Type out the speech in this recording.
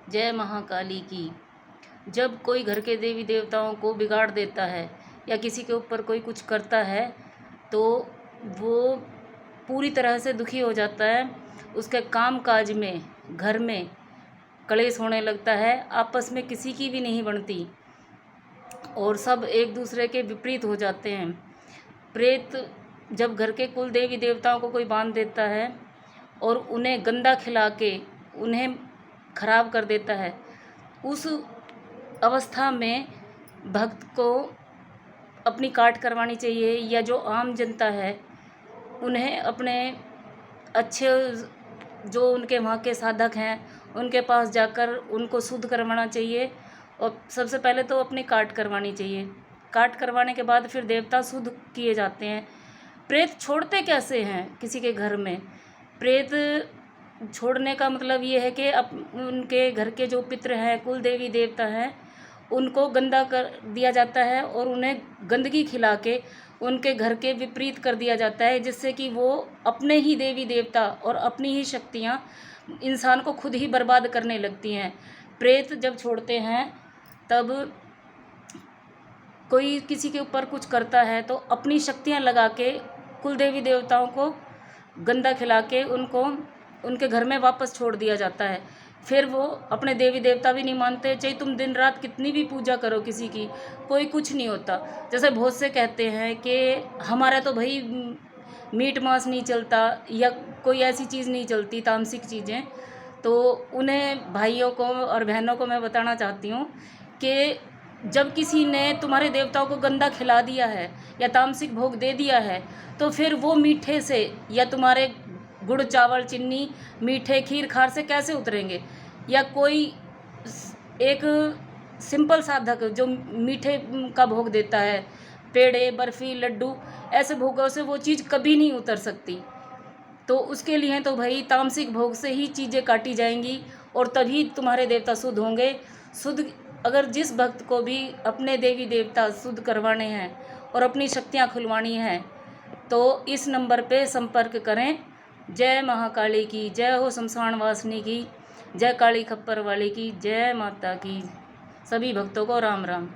जय महाकाली की। जब कोई घर के देवी देवताओं को बिगाड़ देता है या किसी के ऊपर कोई कुछ करता है तो वो पूरी तरह से दुखी हो जाता है। उसके काम काज में, घर में कलेश होने लगता है, आपस में किसी की भी नहीं बनती और सब एक दूसरे के विपरीत हो जाते हैं। प्रेत जब घर के कुल देवी देवताओं को कोई बांध देता है और उन्हें गंदा खिला के उन्हें खराब कर देता है, उस अवस्था में भक्त को अपनी काट करवानी चाहिए, या जो आम जनता है उन्हें अपने अच्छे जो उनके वहाँ के साधक हैं उनके पास जाकर उनको शुद्ध करवाना चाहिए। और सबसे पहले तो अपनी काट करवानी चाहिए। काट करवाने के बाद फिर देवता शुद्ध किए जाते हैं। प्रेत छोड़ते कैसे हैं किसी के घर में? प्रेत छोड़ने का मतलब ये है कि उनके घर के जो पितृ हैं, कुल देवी देवता हैं, उनको गंदा कर दिया जाता है और उन्हें गंदगी खिला के उनके घर के विपरीत कर दिया जाता है, जिससे कि वो अपने ही देवी देवता और अपनी ही शक्तियाँ इंसान को खुद ही बर्बाद करने लगती हैं। प्रेत जब छोड़ते हैं तब कोई किसी के ऊपर कुछ करता है तो अपनी शक्तियाँ लगा के कुल देवी देवताओं को गंदा खिला के उनको उनके घर में वापस छोड़ दिया जाता है। फिर वो अपने देवी देवता भी नहीं मानते, चाहे तुम दिन रात कितनी भी पूजा करो किसी की, कोई कुछ नहीं होता। जैसे बहुत से कहते हैं कि हमारा तो भाई मीट मांस नहीं चलता या कोई ऐसी चीज़ नहीं चलती, तामसिक चीज़ें। तो उन्हें भाइयों को और बहनों को मैं बताना चाहती हूँ कि जब किसी ने तुम्हारे देवताओं को गंदा खिला दिया है या तामसिक भोग दे दिया है, तो फिर वो मीठे से या तुम्हारे गुड़ चावल चीनी मीठे खीर खार से कैसे उतरेंगे? या कोई एक सिंपल साधक जो मीठे का भोग देता है, पेड़े बर्फ़ी लड्डू, ऐसे भोगों से वो चीज़ कभी नहीं उतर सकती। तो उसके लिए तो भाई तामसिक भोग से ही चीज़ें काटी जाएंगी और तभी तुम्हारे देवता शुद्ध होंगे। शुद्ध अगर जिस भक्त को भी अपने देवी देवता शुद्ध करवाने हैं और अपनी शक्तियाँ खुलवानी हैं तो इस नंबर पे संपर्क करें। जय महाकाली की, जय हो शमशान वासिनी की, जय काली खप्पर वाली की, जय माता की। सभी भक्तों को राम राम।